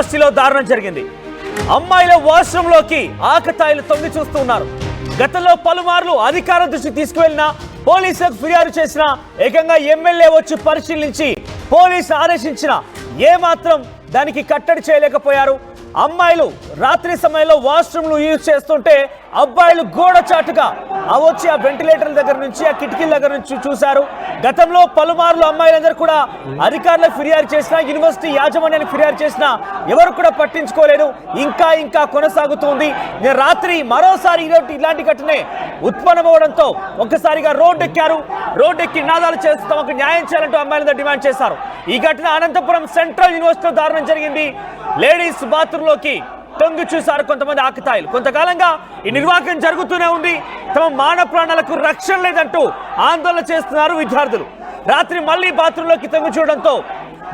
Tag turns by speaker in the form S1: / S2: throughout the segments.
S1: యూనివర్సిటీలో దారుణం జరిగింది. అమ్మాయిల వాష్రూమ్ లోకి ఆకతాయిలు తొంగి చూస్తున్నారు. గతంలో పలుమార్లు అధికార దృష్టి తీసుకువెళ్లినా పోలీసులకు ఫిర్యాదు చేసిన, ఏకంగా ఎమ్మెల్యే వచ్చి పరిశీలించి పోలీసులు ఆదేశించిన ఏమాత్రం దానికి కట్టడి చేయలేకపోయారు. అమ్మాయిలు రాత్రి సమయంలో వాష్రూమ్లు యూజ్ చేస్తుంటే అబ్బాయిలు గోడ చాటుగా వచ్చి ఆ వెంటిలేటర్ దగ్గర నుంచి, ఆ కిటికీల దగ్గర నుంచి చూశారు. గతంలో పలుమార్లు అమ్మాయిలందరూ కూడా అధికారులకు ఫిర్యాదు చేసినా, యూనివర్సిటీ యాజమాన్యానికి ఫిర్యాదు చేసినా ఎవరు కూడా పట్టించుకోలేదు. ఇంకా కొనసాగుతుంది. రాత్రి మరోసారి ఇలాంటి ఘటనే ఉత్పన్నమవడంతో ఒక్కసారిగా రోడ్డెక్కి నినాదాలు చేస్తూ తమకు న్యాయం చేయాలంటూ అమ్మాయిలందరూ డిమాండ్ చేశారు. ఈ ఘటన అనంతపురం సెంట్రల్ యూనివర్సిటీలో దారుణం జరిగింది. లేడీస్ బాత్రూంలోకి తొంగి చూశారు కొంతమంది ఆకతాయిలు. కొంతకాలంగా ఈ నిర్వాహకం జరుగుతూనే ఉంది. తమ మానవ ప్రాణాలకు రక్షణ లేదంటూ ఆందోళన చేస్తున్నారు విద్యార్థులు. రాత్రి మళ్లీ బాత్రూంలోకి తొంగి చూడడంతో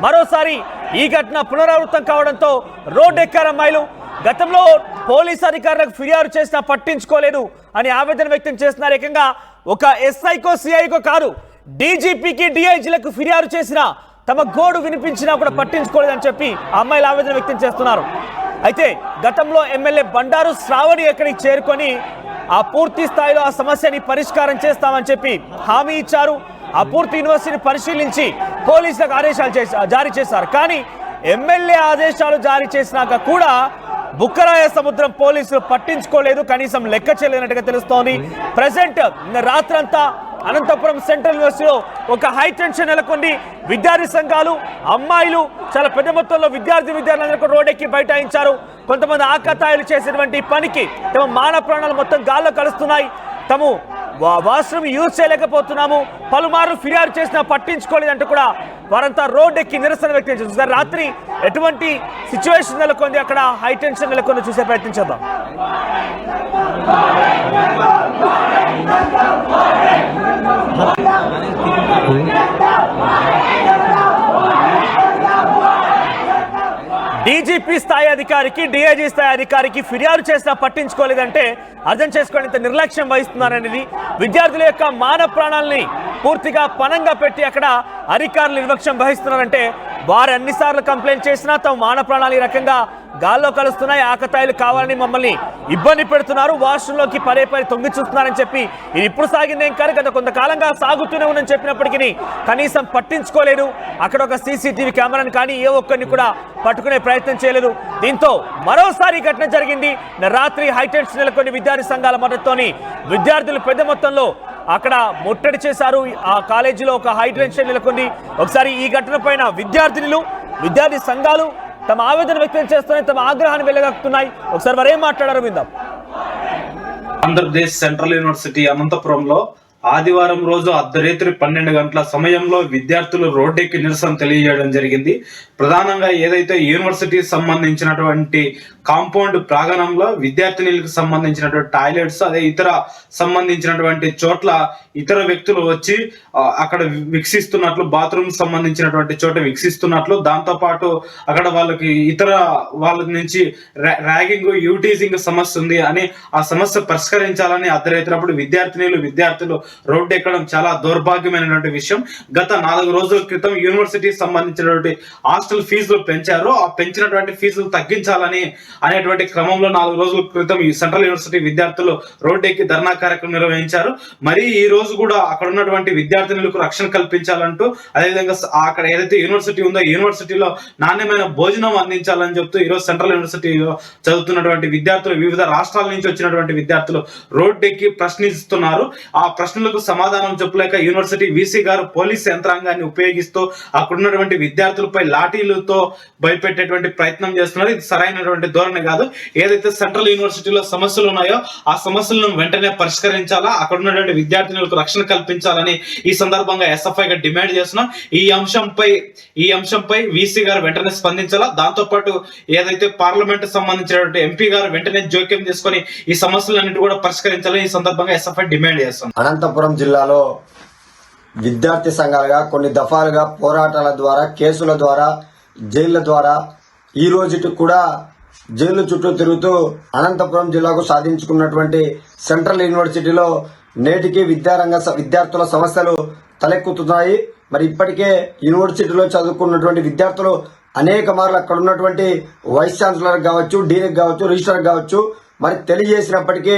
S1: మరోసారి ఈ ఘటన పునరావృతం కావడంతో రోడ్డు ఎక్కారు అమ్మాయిలు. గతంలో పోలీసు అధికారులకు ఫిర్యాదు చేసినా పట్టించుకోలేదు అని ఆవేదన వ్యక్తం చేస్తున్నారు. ఏకంగా ఒక ఎస్ఐకో సిఐకో కాదు, డీజీపీకి డిఐజీలకు ఫిర్యాదు చేసినా తమ గోడు వినిపించినా కూడా పట్టించుకోలేదని చెప్పి అమ్మాయిలు ఆవేదన వ్యక్తం చేస్తున్నారు. అయితే గతంలో ఎమ్మెల్యే బండారు శ్రావణి ఎక్కడికి చేరుకొని ఆ పూర్తి స్థాయిలో ఆ సమస్యని పరిష్కారం చేస్తామని చెప్పి హామీ ఇచ్చారు. ఆ పూర్తి యూనివర్సిటీని పరిశీలించి పోలీసులకు ఆదేశాలు జారీ చేశారు. కానీ ఎమ్మెల్యే ఆదేశాలు జారీ చేసినాక కూడా బుక్కరాయ సముద్రం పోలీసులు పట్టించుకోలేదు, కనీసం లెక్క చేయలేనట్టుగా తెలుస్తోంది. ప్రెసెంట్ రాత్రంతా అనంతపురం సెంట్రల్ యూనివర్సిటీలో ఒక హై టెన్షన్ నెలకొంది. విద్యార్థి సంఘాలు, అమ్మాయిలు చాలా పెద్ద మొత్తంలో విద్యార్థులందరూ రోడ్డెక్కి బైఠాయించారు. కొంతమంది ఆకతాయిలు చేసేటువంటి పనికి తమ మానవ ప్రాణాలు మొత్తం గాల్లో కలుస్తున్నాయి. తాము వాష్రూమ్ యూజ్ చేయలేకపోతున్నాము, పలుమార్లు ఫిర్యాదు చేసినా పట్టించుకోలేదంటూ కూడా వారంతా రోడ్డెక్కి నిరసన వ్యక్తం చేస్తారు. రాత్రి ఎటువంటి సిచ్యువేషన్ నెలకొంది, అక్కడ హై టెన్షన్ నెలకొంది చూసే ప్రయత్నం చేద్దాం. డీజీపీ స్థాయి అధికారికి, డిఐజీ స్థాయి అధికారికి ఫిర్యాదు చేసినా పట్టించుకోలేదంటే అర్థం చేసుకోండి ఇంత నిర్లక్ష్యం వహిస్తున్నారనేది. విద్యార్థుల యొక్క మానవ ప్రాణాలని పూర్తిగా పణంగా పెట్టి అక్కడ అధికారులు నిర్లక్ష్యం వహిస్తున్నారంటే వారు అన్నిసార్లు కంప్లైంట్ చేసినా తమ మానవ ప్రాణాలు ఈ రకంగా గాల్లో కలుస్తున్నాయి. ఆకతాయిలు కావాలని మమ్మల్ని ఇబ్బంది పెడుతున్నారు, వాష్రూమ్లోకి పదే తొంగి చూస్తున్నారని చెప్పి ఇది ఇప్పుడు సాగిందేం కాదు, గత కొంతకాలంగా సాగుతూనే ఉందని చెప్పినప్పటికీ కనీసం పట్టించుకోలేదు. అక్కడ ఒక సీసీటీవీ కెమెరాను కానీ ఏ ఒక్కరిని కూడా పట్టుకునే ప్రయత్నం చేయలేదు. దీంతో మరోసారి ఘటన జరిగింది. రాత్రి హైటెన్షన్ నెలకొని విద్యార్థి సంఘాల మద్దతుతోని విద్యార్థులు పెద్ద మొత్తంలో అక్కడ ముట్టడి చేశారు. ఆ కాలేజీలో ఒక హై టెన్షన్ నెలకొంది. ఒకసారి ఈ ఘటన పైన విద్యార్థి సంఘాలు తమ ఆవేదన వ్యక్తం చేస్తున్నాయి, తమ ఆగ్రహాన్ని వెళ్లగక్కుతున్నాయి. ఒకసారి వారు ఏం మాట్లాడారో విందాం.
S2: ఆంధ్రప్రదేశ్ సెంట్రల్ యూనివర్సిటీ అనంతపురంలో ఆదివారం రోజు అర్ధరాత్రి 12 గంటల సమయంలో విద్యార్థులు రోడ్డెక్కి నిరసన తెలియజేయడం జరిగింది. ప్రధానంగా ఏదైతే యూనివర్సిటీ సంబంధించినటువంటి కాంపౌండ్ ప్రాంగణంలో విద్యార్థినులకు సంబంధించినటువంటి టాయిలెట్స్, అదే ఇతర సంబంధించినటువంటి చోట్ల ఇతర వ్యక్తులు వచ్చి అక్కడ విక్షిస్తున్నట్లు, బాత్రూమ్ సంబంధించినటువంటి చోట విక్షిస్తున్నట్లు, దాంతోపాటు అక్కడ వాళ్ళ నుంచి ర్యాగింగ్, యూటీజింగ్ సమస్య ఉంది అని ఆ సమస్య పరిష్కరించాలని అర్ధరాత్రి విద్యార్థులు రోడ్డు ఎక్కడం చాలా దౌర్భాగ్యమైనటువంటి విషయం. గత 4 రోజుల క్రితం యూనివర్సిటీ సంబంధించినటువంటి హాస్టల్ ఫీజులు పెంచారు. ఆ పెంచినటువంటి ఫీజులు తగ్గించాలని అనేటువంటి క్రమంలో 4 రోజుల క్రితం ఈ సెంట్రల్ యూనివర్సిటీ విద్యార్థులు రోడ్డెక్కి ధర్నా కార్యక్రమం నిర్వహించారు. మరి ఈ రోజు కూడా అక్కడ ఉన్నటువంటి విద్యార్థినులకు రక్షణ కల్పించాలంటూ, అదేవిధంగా అక్కడ ఏదైతే యూనివర్సిటీ ఉందో యూనివర్సిటీలో నాణ్యమైన భోజనం అందించాలని చెప్తూ ఈరోజు సెంట్రల్ యూనివర్సిటీలో చదువుతున్నటువంటి విద్యార్థులు, వివిధ రాష్ట్రాల నుంచి వచ్చినటువంటి విద్యార్థులు రోడ్డెక్కి ప్రశ్నిస్తున్నారు. ఆ ప్రశ్నలకు సమాధానం చెప్పలేక యూనివర్సిటీ వీసీ గారు పోలీస్ యంత్రాంగాన్ని ఉపయోగిస్తూ అక్కడున్నటువంటి విద్యార్థులపై లాఠీలతో భయపెట్టేటువంటి ప్రయత్నం చేస్తున్నారు. ఇది సరైనటువంటి ధోరణి కాదు. ఏదైతే సెంట్రల్ యూనివర్సిటీలో సమస్యలు ఉన్నాయో ఆ సమస్యలను వెంటనే పరిష్కరించాలా, అక్కడ ఉన్నటువంటి విద్యార్థినులకు రక్షణ కల్పించాలని ఈ సందర్భంగా ఎస్ఎఫ్ఐగా డిమాండ్ చేస్తున్నాం. ఈ అంశంపై వీసీ గారు వెంటనే స్పందించాలా. దాంతో పాటు ఏదైతే పార్లమెంట్ సంబంధించినటువంటి ఎంపీ గారు వెంటనే జోక్యం చేసుకొని ఈ సమస్యలన్నిటి కూడా పరిష్కరించాలని ఈ సందర్భంగా ఎస్ఎఫ్ఐ డిమాండ్ చేస్తున్నాం.
S3: అనంతపురం జిల్లాలో విద్యార్థి సంఘాలుగా కొన్ని దఫాలుగా పోరాటాల ద్వారా, కేసుల ద్వారా, జైళ్ల ద్వారా ఈ రోజుకి కూడా జైలు చుట్టూ తిరుగుతూ అనంతపురం జిల్లాకు సాధించుకున్నటువంటి సెంట్రల్ యూనివర్సిటీలో నేటికి విద్యార్థుల సమస్యలు తలెక్కుతున్నాయి. మరి ఇప్పటికే యూనివర్సిటీలో చదువుకున్నటువంటి విద్యార్థులు అనేక మార్లు అక్కడ ఉన్నటువంటి వైస్ ఛాన్సలర్ కావచ్చు, డీన్ కావచ్చు, రిజిస్టర్ కావచ్చు మరి తెలియజేసినప్పటికీ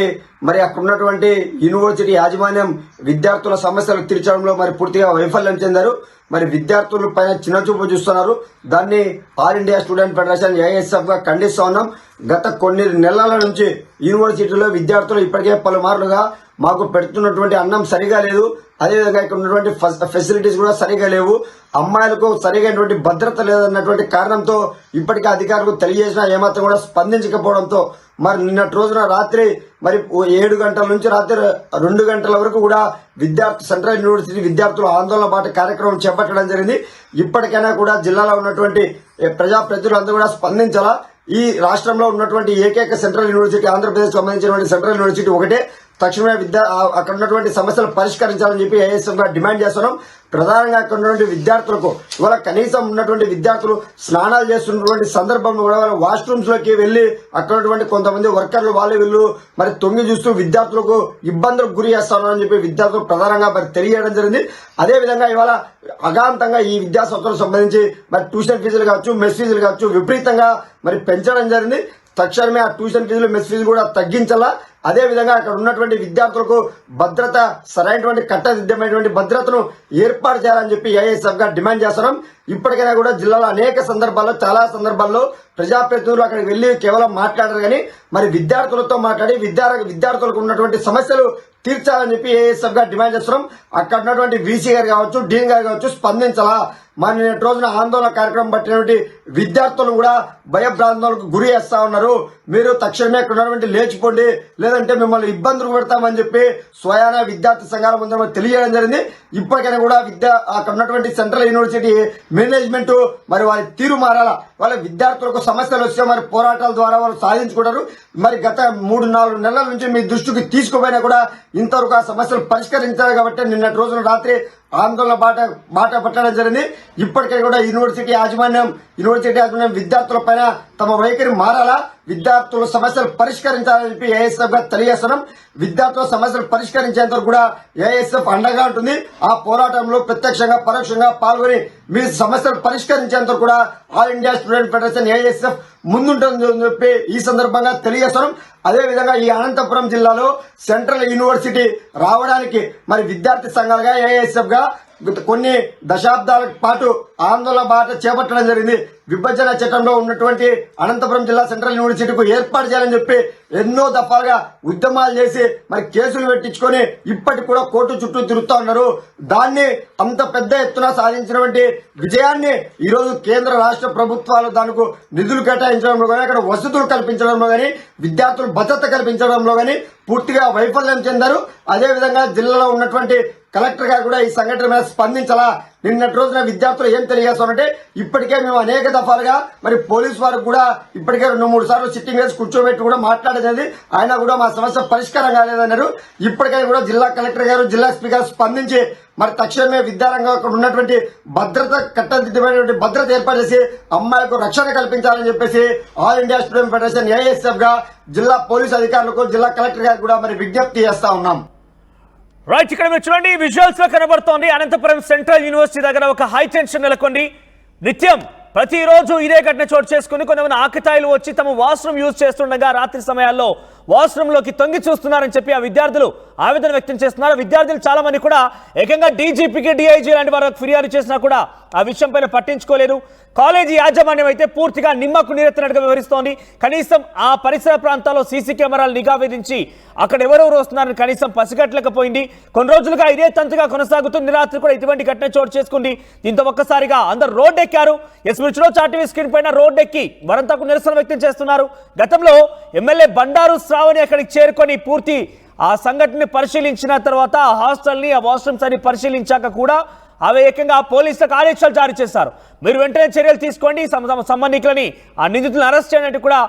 S3: మరి అక్కడ ఉన్నటువంటి యూనివర్సిటీ యాజమాన్యం విద్యార్థుల సమస్యలు తీర్చడంలో మరి పూర్తిగా వైఫల్యం చెందారు. మరి విద్యార్థుల పైన చిన్నచూపు చూస్తున్నారు. దాన్ని all India student federation AISF గా ఖండిస్తా ఉన్నాం. గత కొన్ని నెలల నుంచి యూనివర్సిటీలో విద్యార్థులు ఇప్పటికే పలుమార్లుగా మాకు పెడుతున్నటువంటి అన్నం సరిగా లేదు, అదేవిధంగా ఇక్కడ ఉన్నటువంటి ఫెసిలిటీస్ కూడా సరిగా లేవు, అమ్మాయిలకు సరిగైనటువంటి భద్రత లేదన్నటువంటి కారణంతో ఇప్పటికే అధికారులకు తెలియజేసినా ఏమాత్రం కూడా స్పందించకపోవడంతో మరి నిన్నటి రోజున రాత్రి మరి 7 గంటల నుంచి రాత్రి 2 గంటల వరకు కూడా సెంట్రల్ యూనివర్సిటీ విద్యార్థులు ఆందోళన బాట కార్యక్రమం చేపట్టడం జరిగింది. ఇప్పటికైనా కూడా జిల్లాలో ఉన్నటువంటి ప్రజాప్రతినిధులందరూ కూడా స్పందించాలా. ఈ రాష్ట్రంలో ఉన్నటువంటి ఏకైక సెంట్రల్ యూనివర్సిటీ ఆంధ్రప్రదేశ్ సంబంధించినటువంటి సెంట్రల్ యూనివర్సిటీ ఒకటే. తక్షణమే అక్కడ ఉన్నటువంటి సమస్యలు పరిష్కరించాలని చెప్పి AISF గా డిమాండ్ చేస్తున్నాం. ప్రధానంగా అక్కడ ఉన్నటువంటి విద్యార్థులకు ఇవాళ కనీసం ఉన్నటువంటి విద్యార్థులు స్నానాలు చేస్తున్నటువంటి సందర్భంలో కూడా వాళ్ళ వాష్రూమ్స్ లోకి వెళ్లి అక్కడ ఉన్నటువంటి కొంతమంది వర్కర్లు వీళ్ళు మరి తొంగి చూస్తూ విద్యార్థులకు ఇబ్బందులకు గురి చేస్తామని చెప్పి విద్యార్థులు ప్రధానంగా మరి తెలియజేయడం జరిగింది. అదేవిధంగా ఇవాళ అగాంతంగా ఈ విద్యా సంస్థలకు సంబంధించి మరి ట్యూషన్ ఫీజులు కావచ్చు, మెస్ ఫీజులు కావచ్చు విపరీతంగా మరి పెంచడం జరిగింది. తక్షణమే ఆ ట్యూషన్ ఫీజులు, మెస్ ఫీజులు కూడా తగ్గించాలా. అదేవిధంగా అక్కడ ఉన్నటువంటి విద్యార్థులకు భద్రత, సరైనటువంటి కట్టదిద్దమైనటువంటి భద్రతను ఏర్పాటు చేయాలని చెప్పి AISF గా డిమాండ్ చేస్తున్నాం. ఇప్పటికైనా కూడా జిల్లాలో అనేక సందర్భాల్లో, చాలా సందర్భాల్లో ప్రజాప్రతినిధులు అక్కడికి వెళ్లి కేవలం మాట్లాడరు కానీ మరి విద్యార్థులతో మాట్లాడి విద్యార్థులకు ఉన్నటువంటి సమస్యలు తీర్చాలని చెప్పి AISF గా డిమాండ్ చేస్తున్నాం. అక్కడ ఉన్నటువంటి VC గారు కావచ్చు, డీన్ గారు కావచ్చు స్పందించాలా. మరి నిన్నటి రోజున ఆందోళన కార్యక్రమం పట్టినటువంటి విద్యార్థులను కూడా భయభ్రాంతులకు గురి చేస్తా ఉన్నారు. మీరు తక్షణమే అక్కడ ఉన్నటువంటి లేచిపోండి, లేదంటే మిమ్మల్ని ఇబ్బందులు పెడతామని చెప్పి స్వయాన విద్యార్థి సంఘాల ముందు తెలియజేయడం జరిగింది. ఇప్పటికైనా కూడా అక్కడ ఉన్నటువంటి సెంట్రల్ యూనివర్సిటీ మేనేజ్మెంట్ మరి వారి తీరు మారాలా. వాళ్ళ విద్యార్థులకు సమస్యలు వస్తే మరి పోరాటాల ద్వారా వాళ్ళు సాధించుకుంటారు. మరి గత 3-4 నెలల నుంచి మీ దృష్టికి తీసుకుపోయినా కూడా ఇంతవరకు ఆ సమస్యలు పరిష్కరించారు కాబట్టి నిన్నటి రోజున రాత్రి ఆందోళన బాట పట్టడం జరిగింది. ఇప్పటికే కూడా యూనివర్సిటీ యాజమాన్యం విద్యార్థుల పైన తమ వైఖరి మారాలా, విద్యార్థుల సమస్యలు పరిష్కరించాలని చెప్పి AISF గా తెలియజేస్తున్నాం. విద్యార్థుల సమస్యలు పరిష్కరించేంత కూడా AISF అండగా ఉంటుంది. ఆ పోరాటంలో ప్రత్యక్షంగా పరోక్షంగా పాల్గొని మీ సమస్యలు పరిష్కరించేంత కూడా all India student federation AISF ముందుంటుందని చెప్పి ఈ సందర్భంగా తెలియజేస్తున్నాం. అదేవిధంగా ఈ అనంతపురం జిల్లాలో సెంట్రల్ యూనివర్సిటీ రావడానికి మరి విద్యార్థి సంఘాలుగా AISF గా కొన్ని దశాబ్దాల పాటు ఆందోళన బాట చేపట్టడం జరిగింది. విభజన చట్టంలో ఉన్నటువంటి అనంతపురం జిల్లా సెంట్రల్ యూనివర్సిటీకు ఏర్పాటు చేయాలని చెప్పి ఎన్నో దఫాలుగా ఉద్యమాలు చేసి మరి కేసులు పెట్టించుకొని ఇప్పటికి కూడా కోర్టు చుట్టూ తిరుగుతా ఉన్నారు. దాన్ని అంత పెద్ద ఎత్తున సాధించినటువంటి విజయాన్ని ఈ రోజు కేంద్ర రాష్ట్ర ప్రభుత్వాలు దానికి నిధులు కేటాయించడంలో కానీ, అక్కడ వసతులు కల్పించడంలో కానీ, విద్యార్థులు భద్రత కల్పించడంలో కానీ పూర్తిగా వైఫల్యం చెందారు. అదేవిధంగా జిల్లాలో ఉన్నటువంటి కలెక్టర్ గారు కూడా ఈ సంఘటన మీద స్పందించాలా. నిన్నటి రోజున విద్యార్థులు ఏం తెలియజేస్తారంటే ఇప్పటికే మేము అనేక దఫాలుగా మరి పోలీసు వారికి కూడా ఇప్పటికే 2-3 సార్లు సిట్టింగ్ వేసి కూర్చోబెట్టి కూడా మాట్లాడేది, ఆయన కూడా మా సమస్య పరిష్కారం కాలేదన్నారు. ఇప్పటికైనా కూడా జిల్లా కలెక్టర్ గారు, జిల్లా స్పీకర్ స్పందించి మరి తక్షణమే విద్యారంగం అక్కడ ఉన్నటువంటి భద్రత, కట్టదిద్దమైనటువంటి భద్రత ఏర్పాటు చేసి అమ్మాయిలకు రక్షణ కల్పించాలని చెప్పేసి all India student federation AISF గా జిల్లా పోలీసు అధికారులకు, జిల్లా కలెక్టర్ గారికి కూడా మరి విజ్ఞప్తి చేస్తా ఉన్నాం.
S1: రైట్, ఇక్కడ మీరు చూడండి విజువల్స్ లో కనబడుతోంది అనంతపురం సెంట్రల్ యూనివర్సిటీ దగ్గర ఒక హై టెన్షన్ నెలకొంది. నిత్యం ప్రతిరోజు ఇదే ఘటన చోటు చేసుకుని కొంతమంది ఆకతాయిలు వచ్చి తమ వాష్రూమ్ యూజ్ చేస్తుండగా రాత్రి సమయాల్లో వాష్రూమ్ లోకి తొంగి చూస్తున్నారని చెప్పి ఆ విద్యార్థులు ఆవేదన వ్యక్తం చేస్తున్నారు. విద్యార్థులు చాలా మంది కూడా ఏకంగా DGPకి, DIG లాంటి వారికి ఫిర్యాదు చేసినా కూడా ఆ విషయం పైన పట్టించుకోలేదు. కాలేజీ యాజమాన్యం అయితే పూర్తిగా నిమ్మకు నీరెత్తినట్టుగా వివరిస్తోంది. కనీసం ఆ పరిసర ప్రాంతాల్లో సీసీ కెమెరాలు నిఘా విధించి అక్కడ ఎవరెవరు వస్తున్నారని కనీసం పసిగట్టలేకపోయింది. కొన్ని రోజులుగా ఇదే తంతుగా కొనసాగుతుంది. రాత్రి కూడా ఇటువంటి ఘటన చోటు చేసుకుంది. దీంతో ఒక్కసారిగా అందరు రోడ్డు ఎక్కారు. చాటివి స్క్రీన్ పైన రోడ్డు ఎక్కి వారంతాకు నిరసన వ్యక్తం చేస్తున్నారు. గతంలో ఎమ్మెల్యే బండారు శ్రావణి అక్కడికి చేరుకొని పూర్తి ఆ సంఘటనని పరిశీలించిన తర్వాత ఆ హాస్టల్ని, ఆ వాష్రూమ్స్ అని పరిశీలించాక కూడా అవి ఏకంగా పోలీసులకు ఆదేశాలు జారీ చేశారు. మీరు వెంటనే చర్యలు తీసుకోండి, సంబంధికులని ఆ నిందితులను అరెస్ట్ చేయడానికి కూడా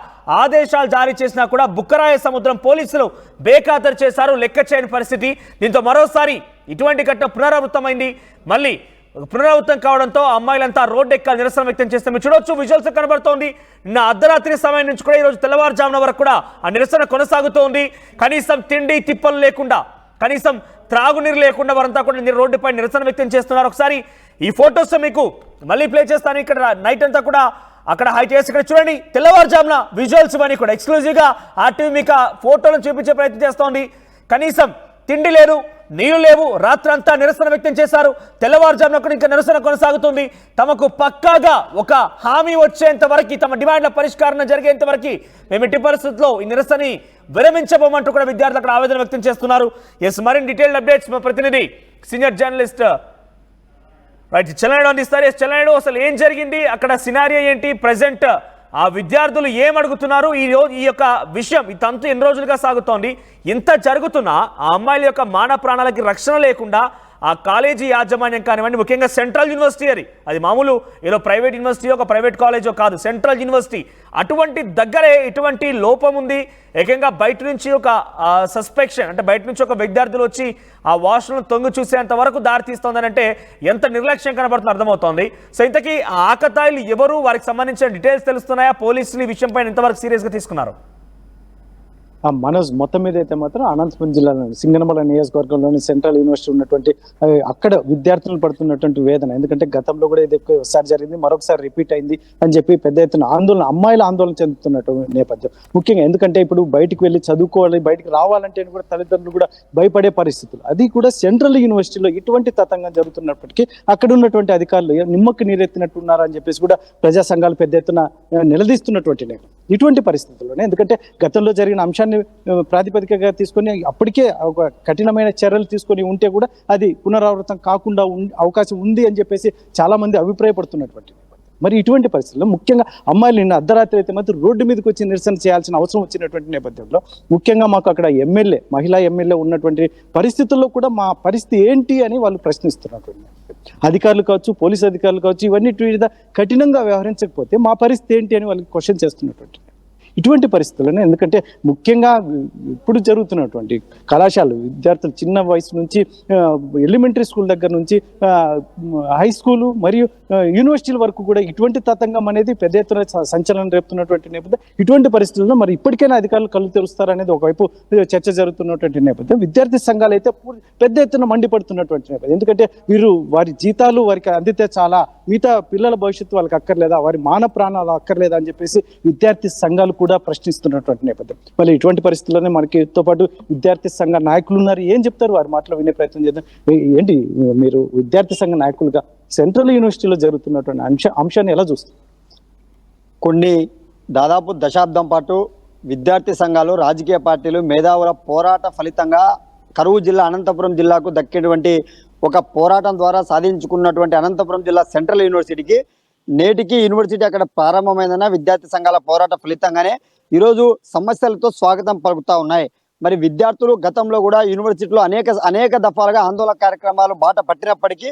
S1: ఆదేశాలు జారీ చేసినా కూడా బుక్కరాయ సముద్రం పోలీసులు బేఖాతరు చేశారు. లెక్క చేయని పరిస్థితి. దీంతో మరోసారి ఇటువంటి ఘటన పునరావృతమైంది. మళ్ళీ పునరావృతం కావడంతో అమ్మాయిలంతా రోడ్డు ఎక్కాలి, నిరసన వ్యక్తం చేస్తే మీరు చూడొచ్చు విజువల్స్ కనబడుతోంది. నిన్న అర్ధరాత్రి సమయం నుంచి కూడా ఈరోజు తెల్లవారుజామున వరకు కూడా ఆ నిరసన కొనసాగుతోంది. కనీసం తిండి తిప్పలు లేకుండా, కనీసం త్రాగునీరు లేకుండా వారంతా కూడా రోడ్డుపై నిరసన వ్యక్తం చేస్తున్నారు. ఒకసారి ఈ ఫొటోస్ మీకు మళ్ళీ ప్లే చేస్తాను. ఇక్కడ నైట్ అంతా కూడా అక్కడ హైటెక్స్ ఇక్కడ చూడండి తెల్లవారుజామున విజువల్స్ అని కూడా ఎక్స్క్లూజివ్గా ఆర్టీవీ మీకు ఫోటోలను చూపించే ప్రయత్నం చేస్తోంది. కనీసం తిండి లేదు, నీళ్లు లేవు, రాత్రంతా నిరసన వ్యక్తం చేశారు. తెల్లవారుజామున కూడా ఇంకా నిరసన కొనసాగుతుంది. తమకు పక్కాగా ఒక హామీ వచ్చేంత వరకు, తమ డిమాండ్ల పరిష్కారం జరిగేంత వరకు మేము ఎట్టి పరిస్థితుల్లో ఈ నిరసనని విరమించబోమంటూ కూడా విద్యార్థులు అక్కడ ఆవేదన వ్యక్తం చేస్తున్నారు. ఎస్, మరిన్ని డీటెయిల్డ్ అప్డేట్స్ మా ప్రతినిధి సీనియర్ జర్నలిస్ట్ రైట్ చెన్నైలో అందిస్తారు. చెన్నైలో అసలు ఏం జరిగింది, అక్కడ సినారియో ఏంటి, ప్రజెంట్ ఆ విద్యార్థులు ఏం అడుగుతున్నారు, ఈ యొక్క విషయం ఈ తంతు ఎన్ని రోజులుగా సాగుతోంది, ఇంత జరుగుతున్నా ఆ అమ్మాయిల యొక్క మాన ప్రాణాలకి రక్షణ లేకుండా ఆ కాలేజీ యాజమాన్యం కానివ్వండి, ముఖ్యంగా సెంట్రల్ యూనివర్సిటీ అది మామూలు ఏదో ప్రైవేట్ యూనివర్సిటీ ఒక ప్రైవేట్ కాలేజో కాదు, సెంట్రల్ యూనివర్సిటీ, అటువంటి దగ్గరే ఇటువంటి లోపం ఉంది. ఏకంగా బయట నుంచి ఒక సస్పెక్షన్ అంటే బయట నుంచి ఒక విద్యార్థులు వచ్చి ఆ వాష్రూమ్ తొంగి చూసేంత వరకు దారి తీస్తోందని అంటే ఎంత నిర్లక్ష్యం కనబడుతుందో అర్థమవుతోంది. సో ఇంతకీ ఆ ఆకతాయిలు ఎవరు, వారికి సంబంధించిన డీటెయిల్స్ తెలుస్తున్నాయా, పోలీసులు ఈ విషయం పైన ఎంతవరకు సీరియస్గా తీసుకున్నారు?
S4: మనోజ్, మొత్తం మీద అయితే మాత్రం అనంతపురం జిల్లాలోని సింగనమల నియోజకవర్గంలోని సెంట్రల్ యూనివర్సిటీ ఉన్నటువంటి అక్కడ విద్యార్థులు పడుతున్నటువంటి వేదన, ఎందుకంటే గతంలో కూడా ఇది ఒకసారి జరిగింది, మరొకసారి రిపీట్ అయింది అని చెప్పి పెద్ద ఎత్తున అమ్మాయిలు ఆందోళన చెందుతున్నటువంటి నేపథ్యం. ముఖ్యంగా ఎందుకంటే ఇప్పుడు బయటికి వెళ్ళి చదువుకోవాలి, బయటికి రావాలంటే కూడా తల్లిదండ్రులు కూడా భయపడే పరిస్థితులు, అది కూడా సెంట్రల్ యూనివర్సిటీలో ఇటువంటి తతంగం జరుగుతున్నప్పటికీ అక్కడ ఉన్నటువంటి అధికారులు నిమ్మకు నీరెత్తినట్టున్నారు అని చెప్పేసి కూడా ప్రజా సంఘాలు పెద్ద ఎత్తున నిలదీస్తున్నటువంటి నేపథ్యం. ఇటువంటి పరిస్థితుల్లోనే ఎందుకంటే గతంలో జరిగిన అంశాన్ని ప్రాతిపదికగా తీసుకొని అప్పటికే ఒక కఠినమైన చర్యలు తీసుకొని ఉంటే కూడా అది పునరావృతం కాకుండా అవకాశం ఉంది అని చెప్పేసి చాలా మంది అభిప్రాయపడుతున్నటువంటి. మరి ఇటువంటి పరిస్థితుల్లో ముఖ్యంగా అమ్మాయిలు నిన్న అర్ధరాత్రి అయితే మాత్రం రోడ్డు మీదకి వచ్చి నిరసన చేయాల్సిన అవసరం వచ్చినటువంటి నేపథ్యంలో ముఖ్యంగా మాకు అక్కడ మహిళా ఎమ్మెల్యే ఉన్నటువంటి పరిస్థితుల్లో కూడా మా పరిస్థితి ఏంటి అని వాళ్ళు ప్రశ్నిస్తున్నటువంటి అధికారులు కావచ్చు, పోలీసు అధికారులు కావచ్చు, ఇవన్నీ కఠినంగా వ్యవహరించకపోతే మా పరిస్థితి ఏంటి అని వాళ్ళకి క్వశ్చన్ చేస్తున్నటువంటి ఇటువంటి పరిస్థితుల్లోనే. ఎందుకంటే ముఖ్యంగా ఇప్పుడు జరుగుతున్నటువంటి కళాశాలలు విద్యార్థులు చిన్న వయసు నుంచి ఎలిమెంటరీ స్కూల్ దగ్గర నుంచి హై స్కూలు మరియు యూనివర్సిటీల వరకు కూడా ఇటువంటి తతంగం అనేది పెద్ద ఎత్తున సంచలనం రేపుతున్నటువంటి నేపథ్యం. ఇటువంటి పరిస్థితుల్లో మరి ఇప్పటికైనా అధికారులు కళ్ళు తెరుస్తారనేది ఒకవైపు చర్చ జరుగుతున్నటువంటి నేపథ్యం. విద్యార్థి సంఘాలు అయితే పెద్ద ఎత్తున మండిపడుతున్నటువంటి నేపథ్యం. ఎందుకంటే వీరు వారి జీతాలు వారికి అందితే చాలా, మిగతా పిల్లల భవిష్యత్తు వాళ్ళకి అక్కర్లేదా, వారి మాన ప్రాణాలు అక్కర్లేదా అని చెప్పేసి విద్యార్థి సంఘాలు కూడా ప్రశ్నిస్తున్నటువంటి నేపథ్యం. మళ్ళీ ఇటువంటి పరిస్థితుల్లోనే మనకితో పాటు విద్యార్థి సంఘ నాయకులు ఉన్నారు, ఏం చెప్తారు వారి మాటలు వినే ప్రయత్నం చేద్దాం. ఏంటి మీరు విద్యార్థి సంఘ నాయకులుగా సెంట్రల్ యూనివర్సిటీలో జరుగుతున్నటువంటి అంశాన్ని ఎలా చూస్తారు?
S3: దాదాపు దశాబ్దం పాటు విద్యార్థి సంఘాలు, రాజకీయ పార్టీలు, మేధావుల పోరాట ఫలితంగా కరువు జిల్లా అనంతపురం జిల్లాకు దక్కేటువంటి ఒక పోరాటం ద్వారా సాధించుకున్నటువంటి అనంతపురం జిల్లా సెంట్రల్ యూనివర్సిటీకి నేటికి యూనివర్సిటీ అక్కడ ప్రారంభమైందన్న విద్యార్థి సంఘాల పోరాట ఫలితంగానే ఈరోజు సమస్యలతో స్వాగతం పలుకుతా ఉన్నాయి. మరి విద్యార్థులు గతంలో కూడా యూనివర్సిటీలో అనేక దఫాలుగా ఆందోళన కార్యక్రమాలు బాట పట్టినప్పటికీ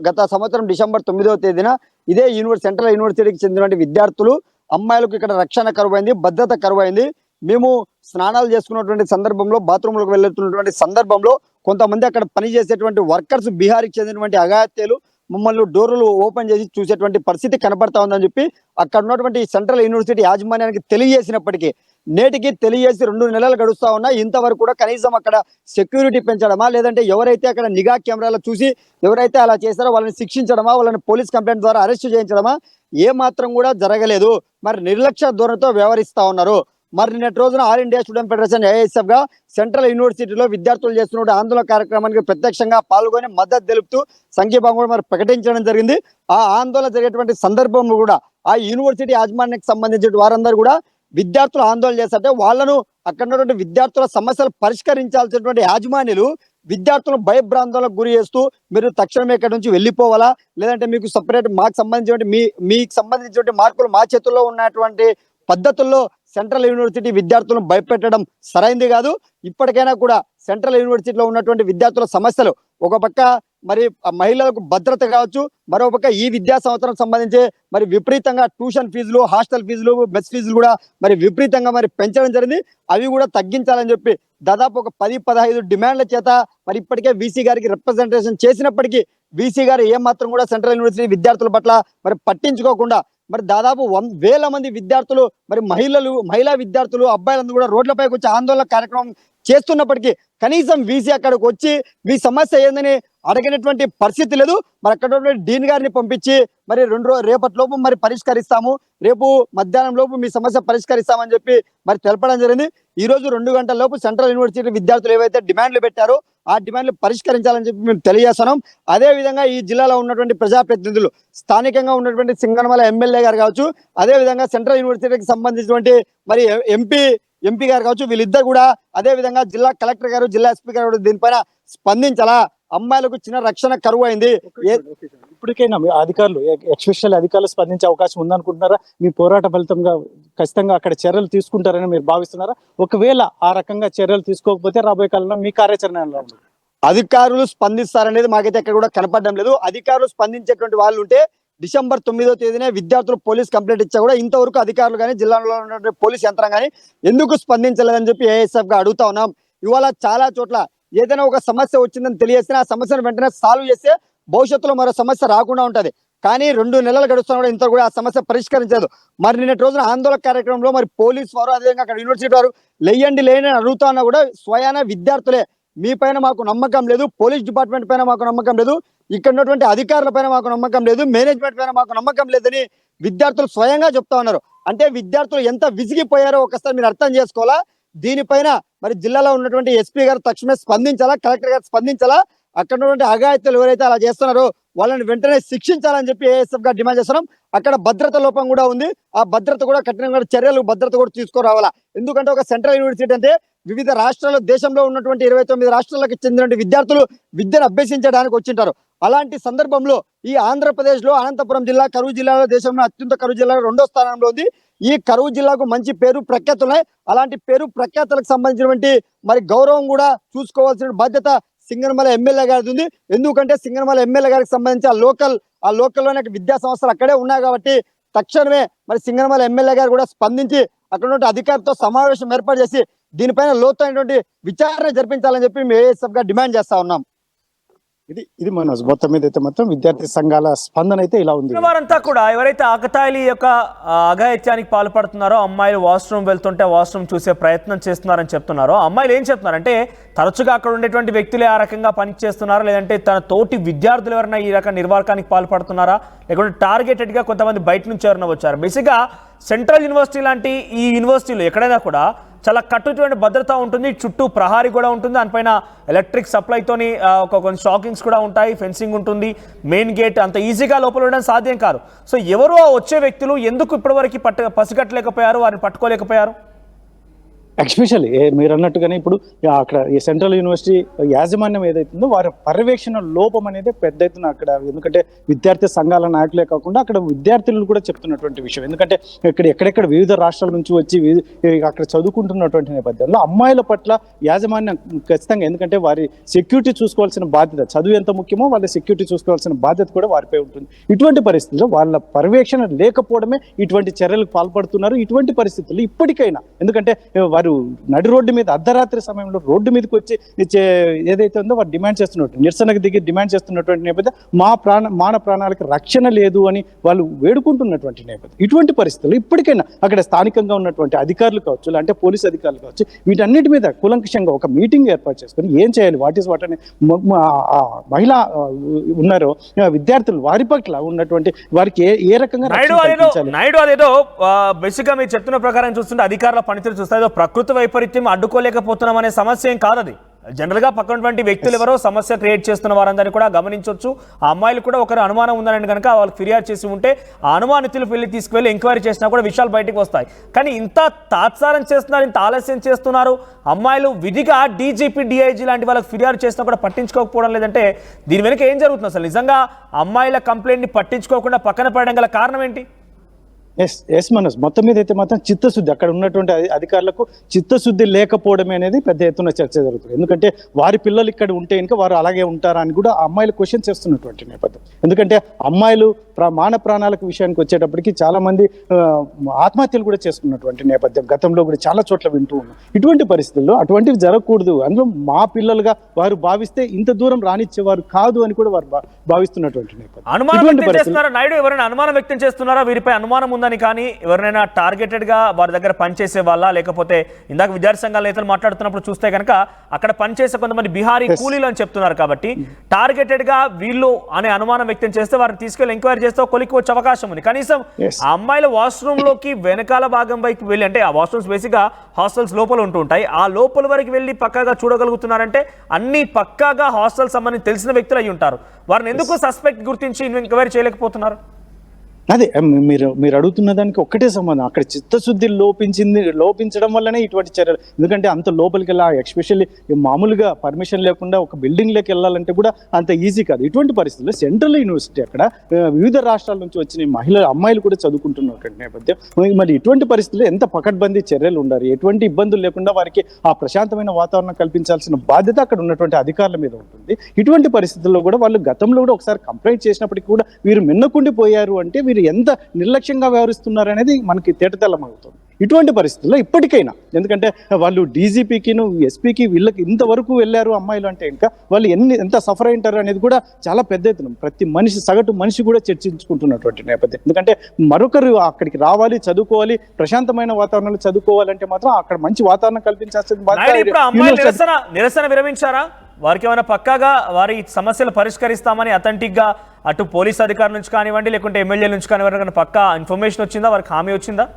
S3: గత సంవత్సరం డిసెంబర్ 9వ తేదీన ఇదే సెంట్రల్ యూనివర్సిటీకి చెందినటువంటి విద్యార్థులు అమ్మాయిలకు ఇక్కడ రక్షణ కరువైంది, భద్రత కరువైంది, మేము స్నానాలు చేసుకున్నటువంటి సందర్భంలో బాత్రూంలకు వెళ్తున్నటువంటి సందర్భంలో కొంతమంది అక్కడ పనిచేసేటువంటి వర్కర్స్ బీహార్కి చెందినటువంటి అగాత్యాలు మమ్మల్ని డోర్లు ఓపెన్ చేసి చూసేటువంటి పరిస్థితి కనపడతా ఉందని చెప్పి అక్కడ ఉన్నటువంటి సెంట్రల్ యూనివర్సిటీ యాజమాన్యానికి తెలియజేసినప్పటికీ నేటికి తెలియజేసి 2 నెలలు గడుస్తా ఉన్నా ఇంతవరకు కూడా కనీసం అక్కడ సెక్యూరిటీ పెంచడమా, లేదంటే ఎవరైతే అక్కడ నిఘా కెమెరాలు చూసి ఎవరైతే అలా చేశారో వాళ్ళని శిక్షించడమా, వాళ్ళని పోలీస్ కంప్లైంట్ ద్వారా అరెస్ట్ చేయించడమా ఏ మాత్రం కూడా జరగలేదు. మరి నిర్లక్ష్య ధోరణితో వ్యవహరిస్తా ఉన్నారు. మరి నిన్నటి రోజున all India student federation AISF గా సెంట్రల్ యూనివర్సిటీలో విద్యార్థులు చేస్తున్న ఆందోళన కార్యక్రమానికి ప్రత్యక్షంగా పాల్గొని మద్దతు తెలుపుతూ సంఘీభావం కూడా మరి ప్రకటించడం జరిగింది. ఆ ఆందోళన జరిగేటువంటి సందర్భంలో కూడా ఆ యూనివర్సిటీ యాజమాన్యానికి సంబంధించిన వారందరూ కూడా విద్యార్థులు ఆందోళన చేస్తుంటే వాళ్ళను అక్కడ ఉన్నటువంటి విద్యార్థుల సమస్యలు పరిష్కరించాల్సినటువంటి యాజమాన్యులు విద్యార్థులను భయభ్రాంతులకు గురి చేస్తూ మీరు తక్షణమే ఇక్కడ నుంచి వెళ్ళిపోవాలా, లేదంటే మీకు సపరేట్ మీకు సంబంధించిన మార్కులు మా చేతుల్లో ఉన్నటువంటి పద్ధతుల్లో సెంట్రల్ యూనివర్సిటీ విద్యార్థులను భయపెట్టడం సరైంది కాదు. ఇప్పటికైనా కూడా సెంట్రల్ యూనివర్సిటీలో ఉన్నటువంటి విద్యార్థుల సమస్యలు ఒక పక్క మరి మహిళలకు భద్రత కావచ్చు, మరో పక్క ఈ విద్యా సంవత్సరం సంబంధించి మరి విపరీతంగా ట్యూషన్ ఫీజులు, హాస్టల్ ఫీజులు, మెస్ ఫీజులు కూడా మరి విపరీతంగా మరి పెంచడం జరిగింది. అవి కూడా తగ్గించాలని చెప్పి దాదాపు ఒక 10-15 డిమాండ్ల చేత మరి ఇప్పటికే వీసీ గారికి రిప్రజెంటేషన్ చేసినప్పటికీ వీసీ గారు ఏమాత్రం కూడా సెంట్రల్ యూనివర్సిటీ విద్యార్థుల పట్ల మరి పట్టించుకోకుండా మరి దాదాపు 1,000 మంది విద్యార్థులు మరి మహిళా విద్యార్థులు అబ్బాయిలందరూ కూడా రోడ్లపైకి వచ్చి ఆందోళన కార్యక్రమం చేస్తున్నప్పటికీ కనీసం వీసీ అక్కడికి వచ్చి మీ సమస్య ఏందని అడిగినటువంటి పరిస్థితి లేదు. మరి అక్కడ డీన్ గారిని పంపించి మరి రేపటి లోపు మరి పరిష్కరిస్తాము, రేపు మధ్యాహ్నం లోపు మీ సమస్య పరిష్కరిస్తామని చెప్పి మరి తెలపడం జరిగింది. ఈ రోజు 2 గంటల లోపు సెంట్రల్ యూనివర్సిటీ విద్యార్థులు ఏవైతే డిమాండ్లు పెట్టారో ఆ డిమాండ్లు పరిష్కరించాలని చెప్పి మేము తెలియజేస్తున్నాం. అదే విధంగా ఈ జిల్లాలో ఉన్నటువంటి ప్రజాప్రతినిధులు, స్థానికంగా ఉన్నటువంటి సింగనమల ఎమ్మెల్యే గారు కావచ్చు, అదే విధంగా సెంట్రల్ యూనివర్సిటీకి సంబంధించినటువంటి మరి ఎంపీ గారు కావచ్చు, వీళ్ళిద్దరు కూడా అదే విధంగా జిల్లా కలెక్టర్ గారు, జిల్లా ఎస్పీ గారు దీనిపైన స్పందించాలా. అమ్మాయిలకు చిన్న రక్షణ కరువు అయింది.
S4: ఇప్పటికైనా మీ అధికారులు, ఎస్పెషల్ అధికారులు స్పందించే అవకాశం ఉందనుకుంటున్నారా? మీ పోరాట ఫలితంగా ఖచ్చితంగా అక్కడ చర్యలు తీసుకుంటారని మీరు భావిస్తున్నారా? ఒకవేళ ఆ రకంగా చర్యలు తీసుకోకపోతే రాబోయే కాలంలో మీ కార్యాచరణ ఎలా ఉంటుంది?
S3: అధికారులు స్పందిస్తారనేది మాకైతే ఎక్కడ కూడా కనపడడం లేదు. అధికారులు స్పందించేటువంటి వాళ్ళు ఉంటే డిసెంబర్ 9వ తేదీనే విద్యార్థులు పోలీస్ కంప్లైంట్ ఇచ్చా కూడా ఇంతవరకు అధికారులు కానీ జిల్లాలో ఉన్నటువంటి పోలీస్ యంత్రం కానీ ఎందుకు స్పందించలేదని చెప్పి ఏఎస్ఎఫ్ గా అడుగుతా ఉన్నాం. ఇవాళ చాలా చోట్ల ఏదైనా ఒక సమస్య వచ్చిందని తెలియజేస్తే ఆ సమస్యను వెంటనే సాల్వ్ చేస్తే భవిష్యత్తులో మరో సమస్య రాకుండా ఉంటది. కానీ 2 నెలలు గడుస్తున్నా కూడా ఇంత కూడా ఆ సమస్య పరిష్కరించలేదు. మరి నిన్నటి రోజున ఆందోళన కార్యక్రమంలో మరి పోలీస్ వారు, అదేవిధంగా అక్కడ యూనివర్సిటీ వారు లేని అడుగుతా ఉన్నా కూడా స్వయాన విద్యార్థులే మీ పైన మాకు నమ్మకం లేదు, పోలీస్ డిపార్ట్మెంట్ పైన మాకు నమ్మకం లేదు, ఇక్కడ ఉన్నటువంటి అధికారుల పైన మాకు నమ్మకం లేదు, మేనేజ్మెంట్ పైన మాకు నమ్మకం లేదని విద్యార్థులు స్వయంగా చెప్తా ఉన్నారు. అంటే విద్యార్థులు ఎంత విసిగిపోయారో ఒకసారి మీరు అర్థం చేసుకోవాలా. దీనిపైన మరి జిల్లాలో ఉన్నటువంటి ఎస్పీ గారు తక్షణమే స్పందించాలా, కలెక్టర్ గారు స్పందించాలా. అక్కడ ఉన్నటువంటి అఘాయిత్యాలు ఎవరైతే అలా చేస్తున్నారో వాళ్ళని వెంటనే శిక్షించాలని చెప్పి ఏఎస్ఎఫ్ గా డిమాండ్ చేస్తున్నాం. అక్కడ భద్రత లోపం కూడా ఉంది. ఆ భద్రత కూడా కఠినంగా చర్యలు, భద్రత కూడా తీసుకురావాలా. ఎందుకంటే ఒక సెంట్రల్ యూనివర్సిటీ అంటే వివిధ రాష్ట్రాలు, దేశంలో ఉన్నటువంటి 29 రాష్ట్రాలకు చెందిన విద్యార్థులు విద్యను అభ్యసించడానికి వచ్చింటారు. అలాంటి సందర్భంలో ఈ ఆంధ్రప్రదేశ్ లో అనంతపురం జిల్లా కరువు జిల్లాలో దేశంలో అత్యంత కరువు జిల్లాలో 2వ స్థానంలో ఉంది. ఈ కరువు జిల్లాకు మంచి పేరు ప్రఖ్యాతులు ఉన్నాయి. అలాంటి పేరు ప్రఖ్యాతులకు సంబంధించినటువంటి మరి గౌరవం కూడా చూసుకోవాల్సిన బాధ్యత సింగనమల ఎమ్మెల్యే గారిది ఉంది. ఎందుకంటే సింగనమల ఎమ్మెల్యే గారికి సంబంధించి ఆ లోకల్లోనే విద్యా సంస్థలు అక్కడే ఉన్నాయి కాబట్టి తక్షణమే మరి సింగనమల ఎమ్మెల్యే గారు కూడా స్పందించి అక్కడ ఉన్న అధికారితో సమావేశం ఏర్పాటు చేసి దీనిపైన లోతైనటువంటి విచారణ జరిపించాలని చెప్పి మేము ఏఎస్ఎఫ్ గా డిమాండ్ చేస్తా ఉన్నాం.
S4: ఇది మనోజ్, మొత్తం మీద అయితే మాత్రం విద్యార్థి సంఘాల స్పందన అయితే ఇలా ఉంది.
S1: వారంతా కూడా ఎవరైతే ఆకతాయిల యొక్క అఘాయిత్యానికి పాల్పడుతున్నారో, అమ్మాయిలు వాష్రూమ్ వెళ్తుంటే వాష్రూమ్ చూసే ప్రయత్నం చేస్తున్నారని చెప్తున్నారో, అమ్మాయిలు ఏం చెప్తున్నారంటే తరచుగా అక్కడ ఉండేటువంటి వ్యక్తులే ఆ రకంగా పనిచేస్తున్నారా, లేదంటే తన తోటి విద్యార్థులు ఎవరైనా ఈ రకం నిర్వాహకానికి పాల్పడుతున్నారా, లేకుంటే టార్గెటెడ్గా కొంతమంది బయట నుంచి ఎవరైనా వచ్చారు. బేసిక్గా సెంట్రల్ యూనివర్సిటీ లాంటి ఈ యూనివర్సిటీలు ఎక్కడైనా కూడా చాలా కట్టుటువంటి భద్రత ఉంటుంది, చుట్టూ ప్రహారీ కూడా ఉంటుంది, దానిపైన ఎలక్ట్రిక్ సప్లైతోని కొన్ని షాకింగ్స్ కూడా ఉంటాయి, ఫెన్సింగ్ ఉంటుంది, మెయిన్ గేట్ అంత ఈజీగా లోపల ఉండడం సాధ్యం కాదు. సో ఎవరు వచ్చే వ్యక్తులు ఎందుకు ఇప్పటివరకు పసిగట్టలేకపోయారు, వారిని పట్టుకోలేకపోయారు?
S4: ఎస్పెషల్లీ మీరు అన్నట్టుగానే ఇప్పుడు అక్కడ ఈ సెంట్రల్ యూనివర్సిటీ యాజమాన్యం ఏదైతుందో వారి పర్యవేక్షణ లోపం అనేది పెద్ద ఎత్తున అక్కడ, ఎందుకంటే విద్యార్థి సంఘాల నాయకులే కాకుండా అక్కడ విద్యార్థులు కూడా చెప్తున్నటువంటి విషయం. ఎందుకంటే ఎక్కడెక్కడ వివిధ రాష్ట్రాల నుంచి వచ్చి అక్కడ చదువుకుంటున్నటువంటి నేపథ్యంలో అమ్మాయిల పట్ల యాజమాన్యం ఖచ్చితంగా, ఎందుకంటే వారి సెక్యూరిటీ చూసుకోవాల్సిన బాధ్యత, చదువు ఎంత ముఖ్యమో వాళ్ళ సెక్యూరిటీ చూసుకోవాల్సిన బాధ్యత కూడా వారిపై ఉంటుంది. ఇటువంటి పరిస్థితుల్లో వాళ్ళ పర్యవేక్షణ లేకపోవడమే ఇటువంటి చర్యలకు పాల్పడుతున్నారు. ఇటువంటి పరిస్థితుల్లో ఇప్పటికైనా, ఎందుకంటే వారు నడి రోడ్డు మీద అర్ధరాత్రి సమయంలో రోడ్డు మీదకి వచ్చి ఏదైతే ఉందో వారు డిమాండ్ చేస్తున్నట్టు, నిరసనకు దిగి డిమాండ్ చేస్తున్నటువంటి నేపథ్యం, మాన ప్రాణాలకు రక్షణ లేదు అని వాళ్ళు వేడుకుంటున్నటువంటి నేపథ్యం. ఇటువంటి పరిస్థితులు ఇప్పటికైనా అక్కడ స్థానికంగా ఉన్నటువంటి అధికారులు కావచ్చు, అంటే పోలీసు అధికారులు కావచ్చు, వీటన్నిటి మీద కూలంకషంగా ఒక మీటింగ్ ఏర్పాటు చేసుకొని ఏం చేయాలి, వాట్ అని మహిళా ఉన్నారో విద్యార్థులు వారి పట్ల ఉన్నటువంటి వారికి ఏ రకంగా
S1: నాయుడు అదేదో బేసిక్ గా మీరు చెప్తున్న ప్రకారం చూస్తుంటే అధికారుల పనితీరు చూస్తే ఏదో ప్రకృతి వైపరీత్యం అడ్డుకోలేకపోతున్నాం అనే సమస్య ఏం కాదు. అది జనరల్గా పక్కనటువంటి వ్యక్తులు ఎవరో సమస్య క్రియేట్ చేస్తున్న వారందరినీ కూడా గమనించవచ్చు. ఆ అమ్మాయిలు కూడా ఒకరు అనుమానం ఉందని కనుక వాళ్ళకి ఫిర్యాదు చేసి ఉంటే ఆ అనుమానితులు వెళ్ళి తీసుకువెళ్ళి ఎంక్వైరీ చేసినా కూడా విషయాలు బయటకు వస్తాయి. కానీ ఇంత తాత్సారం చేస్తున్నారు, ఇంత ఆలస్యం చేస్తున్నారు. అమ్మాయిలు విధిగా డీజీపీ, డిఐజీ లాంటి వాళ్ళకి ఫిర్యాదు చేసినా కూడా పట్టించుకోకపోవడం లేదంటే దీని వెనుక ఏం జరుగుతుంది అసలు? నిజంగా అమ్మాయిల కంప్లైంట్ని పట్టించుకోకుండా పక్కన పడడం గల కారణం ఏంటి?
S4: ఎస్ మనోజ్, మొత్తం మీద అయితే మాత్రం చిత్తశుద్ధి, అక్కడ ఉన్నటువంటి అధికారులకు చిత్తశుద్ధి లేకపోవడమే అనేది పెద్ద ఎత్తున చర్చ జరుగుతుంది. ఎందుకంటే వారి పిల్లలు ఇక్కడ ఉంటే ఇంకా వారు అలాగే ఉంటారా అని కూడా అమ్మాయిలు క్వశ్చన్ చేస్తున్నటువంటి నేపథ్యం. ఎందుకంటే అమ్మాయిలు మాన ప్రాణాలకు విషయానికి వచ్చేటప్పటికి చాలా మంది ఆత్మహత్యలు కూడా చేసుకున్నటువంటి నేపథ్యం గతంలో కూడా చాలా చోట్ల వింటూ ఉన్నాం. ఇటువంటి పరిస్థితుల్లో అటువంటివి జరగకూడదు, అందులో మా పిల్లలుగా వారు భావిస్తే ఇంత దూరం రానిచ్చేవారు కాదు అని కూడా వారు భావిస్తున్నటువంటి నేపథ్యం.
S1: నాయుడు ఎవరైనా అనుమానం వ్యక్తం చేస్తున్నారా? వీరిపై అనుమానం జరుగుతుందని కానీ ఎవరినైనా టార్గెటెడ్గా వారి దగ్గర పనిచేసే వాళ్ళ, లేకపోతే ఇందాక విద్యార్థి సంఘాల నేతలు మాట్లాడుతున్నప్పుడు చూస్తే కనుక అక్కడ పనిచేసే కొంతమంది బిహారీ కూలీలు అని చెప్తున్నారు. కాబట్టి టార్గెటెడ్గా వీళ్ళు అనే అనుమానం వ్యక్తం చేస్తే వారిని తీసుకెళ్లి ఎంక్వైరీ చేస్తే కొలికి వచ్చే అవకాశం ఉంది. కనీసం ఆ అమ్మాయిల వాష్రూమ్లోకి వెనకాల భాగం వైపు వెళ్ళి, అంటే ఆ వాష్రూమ్స్ బేసిక్గా హాస్టల్స్ లోపల ఉంటూ ఉంటాయి, ఆ లోపల వరకు వెళ్ళి పక్కాగా చూడగలుగుతున్నారంటే అన్ని పక్కాగా హాస్టల్ సంబంధించి తెలిసిన వ్యక్తులు అయి ఉంటారు. వారిని ఎందుకు సస్పెక్ట్ గుర్తించి ఎంక్వైరీ చేయలేకపోతున్నారు?
S4: అదే మీరు అడుగుతున్న దానికి ఒక్కటే సంబంధం. అక్కడ చిత్తశుద్ధి లోపించడం వల్లనే ఇటువంటి చర్యలు. ఎందుకంటే అంత లోపలికి వెళ్ళా, ఎస్పెషల్లీ మామూలుగా పర్మిషన్ లేకుండా ఒక బిల్డింగ్లోకి వెళ్ళాలంటే కూడా అంత ఈజీ కాదు. ఇటువంటి పరిస్థితుల్లో సెంట్రల్ యూనివర్సిటీ అక్కడ వివిధ రాష్ట్రాల నుంచి వచ్చిన అమ్మాయిలు కూడా చదువుకుంటున్నటువంటి నేపథ్యం. మరి ఇటువంటి పరిస్థితుల్లో ఎంత పకడ్బందీ చర్యలు ఉండాలి, ఎటువంటి ఇబ్బందులు లేకుండా వారికి ఆ ప్రశాంతమైన వాతావరణం కల్పించాల్సిన బాధ్యత అక్కడ ఉన్నటువంటి అధికారుల మీద ఉంటుంది. ఇటువంటి పరిస్థితుల్లో కూడా వాళ్ళు గతంలో కూడా ఒకసారి కంప్లైంట్ చేసినప్పటికీ కూడా వీరు మిన్నకుండిపోయారు అంటే వీరు ఎంత నిర్లక్ష్యంగా వ్యవహరిస్తున్నారు అనేది మనకి తేటతెల్లమవుతుంది. ఇటువంటి పరిస్థితుల్లో ఇప్పటికైనా, ఎందుకంటే వాళ్ళు డీజీపీకిను ఎస్పీకి వీళ్ళకి ఇంతవరకు వెళ్ళారు అమ్మాయిలు అంటే ఇంకా వాళ్ళు ఎంత సఫర్ అయింటారు అనేది కూడా చాలా పెద్ద ఎత్తున ప్రతి సగటు మనిషి కూడా చర్చించుకుంటున్నటువంటి నేపథ్యం. ఎందుకంటే మరొకరు అక్కడికి రావాలి, చదువుకోవాలి, ప్రశాంతమైన వాతావరణంలో చదువుకోవాలంటే మాత్రం అక్కడ మంచి వాతావరణం కల్పించాల్సిన
S1: నిరసన విరమించారా? వారికి ఏమైనా పక్కాగా వారి సమస్యలు పరిష్కరిస్తామని అథెంటిక్గా అటు పోలీస్ అధికారుల నుంచి కానివ్వండి, లేకుంటే ఎమ్మెల్యేల నుంచి కానివ్వండి పక్కా ఇన్ఫర్మేషన్ వచ్చిందా, వారికి హామీ వచ్చిందా?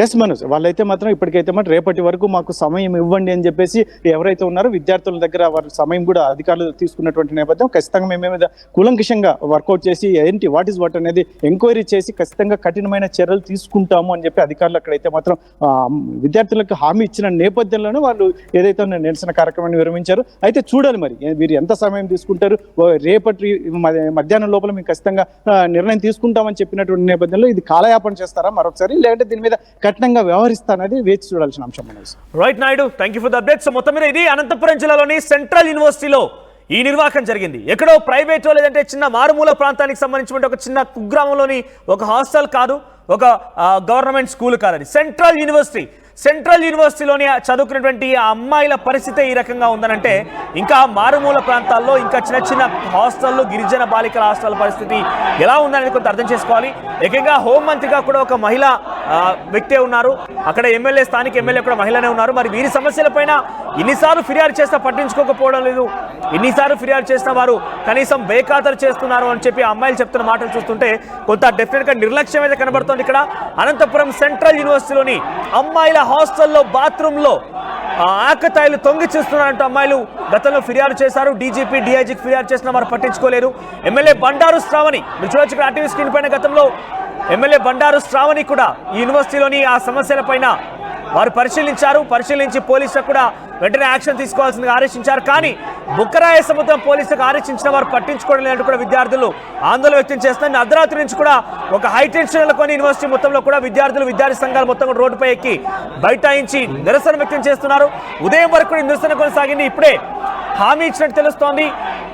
S4: ఎస్ మనోజ్, వాళ్ళైతే మాత్రం ఇప్పటికైతే మాత్రం రేపటి వరకు మాకు సమయం ఇవ్వండి అని చెప్పేసి ఎవరైతే ఉన్నారో విద్యార్థుల దగ్గర వారి సమయం కూడా అధికారులు తీసుకున్నటువంటి నేపథ్యం. ఖచ్చితంగా మేము మీద కూలంకషంగా వర్కౌట్ చేసి ఏంటి వాట్ ఈస్ వాట్ అనేది ఎంక్వైరీ చేసి ఖచ్చితంగా కఠినమైన చర్యలు తీసుకుంటాము అని చెప్పి అధికారులు అక్కడైతే మాత్రం విద్యార్థులకు హామీ ఇచ్చిన నేపథ్యంలోనే వాళ్ళు ఏదైతే నిరసన కార్యక్రమాన్ని విరమించారు. అయితే చూడాలి మరి వీరు ఎంత సమయం తీసుకుంటారు. రేపటి మధ్యాహ్నం లోపల మేము ఖచ్చితంగా నిర్ణయం తీసుకుంటామని చెప్పినటువంటి నేపథ్యంలో ఇది కాలయాపన చేస్తారా మరొకసారి, లేదంటే దీని మీద కఠినంగా వ్యవహరిస్తానది వేచి చూడాల్సిన అంశం.
S1: Right Naidu, thank you for the updates. మొత్తం మీద ఇది అనంతపురం జిల్లాలోని సెంట్రల్ యూనివర్సిటీలో ఈ నిర్వాహకం జరిగింది. ఎక్కడో ప్రైవేట్ లేదంటే చిన్న మారుమూల ప్రాంతానికి సంబంధించిన ఒక చిన్న కుగ్రామంలోని ఒక హాస్టల్ కాదు, ఒక గవర్నమెంట్ స్కూల్ కాదు, అది సెంట్రల్ యూనివర్సిటీ. సెంట్రల్ యూనివర్సిటీలోని చదువుకున్నటువంటి ఆ అమ్మాయిల పరిస్థితి ఈ రకంగా ఉందనంటే ఇంకా మారుమూల ప్రాంతాల్లో ఇంకా చిన్న చిన్న హాస్టళ్ళు, గిరిజన బాలికల హాస్టల్ పరిస్థితి ఎలా ఉందనేది కొంత అర్థం చేసుకోవాలి. ఏకంగా హోంమంత్రిగా కూడా ఒక మహిళా వ్యక్తే ఉన్నారు, అక్కడ ఎమ్మెల్యే, స్థానిక ఎమ్మెల్యే కూడా మహిళనే ఉన్నారు. మరి వీరి సమస్యలపైన ఇన్నిసార్లు ఫిర్యాదు చేసినా పట్టించుకోకపోవడం లేదు, ఇన్నిసార్లు ఫిర్యాదు చేసిన వారు కనీసం బేఖాతరు చేస్తున్నారు అని చెప్పి అమ్మాయిలు చెప్తున్న మాటలు చూస్తుంటే కొంత డెఫినెట్గా నిర్లక్ష్యం అయితే కనబడుతోంది. ఇక్కడ అనంతపురం సెంట్రల్ యూనివర్సిటీలోని అమ్మాయిల హాస్టల్లో బాత్రూంలో ఆకతాయిలు తొంగి చూస్తున్నారంటూ అమ్మాయిలు గతంలో ఫిర్యాదు చేశారు. డీజీపీ, డీఐజీకి ఫిర్యాదు చేసిన వారు పట్టించుకోలేరు. ఎమ్మెల్యే బండారు శ్రావణి, మీరు చూడొచ్చు ఇక్కడ ఆర్టీవీ స్క్రీన్ పైన, గతంలో ఎమ్మెల్యే బండారు శ్రావణి కూడా ఈ యూనివర్సిటీలోని ఆ సమస్యలపైన వారు పరిశీలించి పోలీసులకు కూడా వెంటనే యాక్షన్ తీసుకోవాల్సిందిగా ఆదేశించారు. కానీ బుక్కరాయ సముద్రం పోలీసులకు ఆదేశించిన వారు పట్టించుకోవడం లేదంటూ కూడా విద్యార్థులు ఆందోళన వ్యక్తం చేస్తున్నారు. అర్ధరాత్రి నుంచి కూడా ఒక హైటెన్షన్ కొని యూనివర్సిటీ మొత్తంలో కూడా విద్యార్థి సంఘాలు మొత్తం కూడా రోడ్డుపై ఎక్కి బైఠాయించి నిరసన వ్యక్తం చేస్తున్నారు. ఉదయం వరకు నిరసన కొనసాగింది. ఇప్పుడే హామీ ఇచ్చినట్టు తెలుస్తోంది.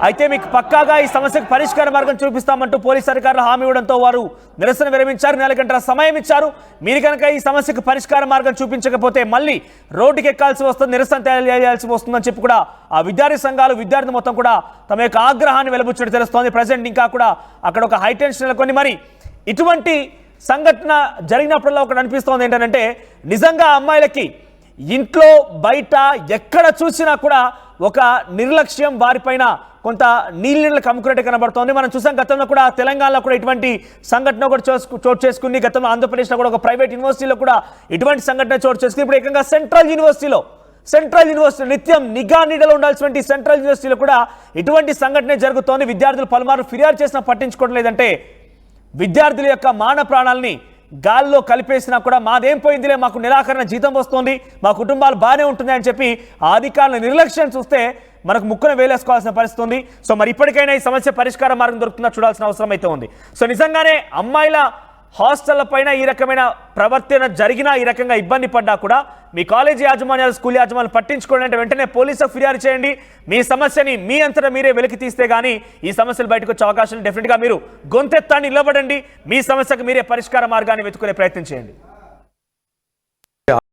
S1: అయితే మీకు పక్కాగా ఈ సమస్యకు పరిష్కార మార్గం చూపిస్తామంటూ పోలీసు అధికారులు హామీ ఇవ్వడంతో వారు నిరసన విరమించారు. 4 గంటల సమయం ఇచ్చారు. మీరు కనుక ఈ సమస్యకు పరిష్కార మార్గం చూపించకపోతే మళ్ళీ రోడ్డుకి ఎక్కాల్సి వస్తుంది, నిరసన తెలియాల్సి వస్తుందని చెప్పి కూడా ఆ విద్యార్థి సంఘాలు, విద్యార్థులు మొత్తం కూడా తమ యొక్క ఆగ్రహాన్ని వెలుబుచ్చినట్టు తెలుస్తోంది. ప్రజెంట్ ఇంకా కూడా అక్కడ ఒక హైటెన్షన్ నెలకొని మరి ఇటువంటి సంఘటన జరిగినప్పుడల్లా ఒకటి అనిపిస్తోంది ఏంటంటే నిజంగా అమ్మాయిలకి ఇంట్లో బయట ఎక్కడ చూసినా కూడా ఒక నిర్లక్ష్యం, వారిపైన కొంత నీళ్ళు కమ్ముకున్నట్టు కనబడుతోంది. మనం చూసాం గతంలో కూడా తెలంగాణలో కూడా ఇటువంటి సంఘటన కూడా చోటు చేసుకుని, గతంలో ఆంధ్రప్రదేశ్లో కూడా ఒక ప్రైవేట్ యూనివర్సిటీలో కూడా ఇటువంటి సంఘటన చోటు చేసుకుని ఇప్పుడు ఏకంగా సెంట్రల్ యూనివర్సిటీ నిత్యం నిఘా నీడలో ఉండాల్సిన సెంట్రల్ యూనివర్సిటీలో కూడా ఇటువంటి సంఘటన జరుగుతోంది. విద్యార్థులు పలుమార్లు ఫిర్యాదు చేసినా పట్టించుకోవడం లేదంటే విద్యార్థుల యొక్క మాన ప్రాణాలని గాల్లో కలిపేసినా కూడా మాదేం పోయిందిలే, మాకు నిరాకరణ జీతం వస్తుంది, మా కుటుంబాలు బాగానే ఉంటుంది అని చెప్పి ఆ అధికారుల నిర్లక్ష్యం చూస్తే మనకు ముక్కున వేలేసుకోవాల్సిన పరిస్థితి ఉంది. సో మరి ఇప్పటికైనా ఈ సమస్య పరిష్కార మార్గం దొరుకుతుందా చూడాల్సిన అవసరం అయితే ఉంది. సో నిజంగానే అమ్మాయిల హాస్టళ్ల పైన ఈ రకమైన ప్రవర్తన జరిగినా, ఈ రకంగా ఇబ్బంది పడ్డా కూడా మీ కాలేజీ యాజమాన్యాలు, స్కూల్ యాజమాన్యాలు పట్టించుకోండి అంటే వెంటనే పోలీసులకు ఫిర్యాదు చేయండి. మీ సమస్యని మీ అంతటా మీరే వెలికి తీస్తే కానీ ఈ సమస్యలు బయటకు వచ్చే అవకాశం డెఫినెట్గా మీరు గొంతెత్తాన్ని నిలబడండి. మీ సమస్యకు మీరే పరిష్కార మార్గాన్ని వెతుకునే ప్రయత్నం చేయండి.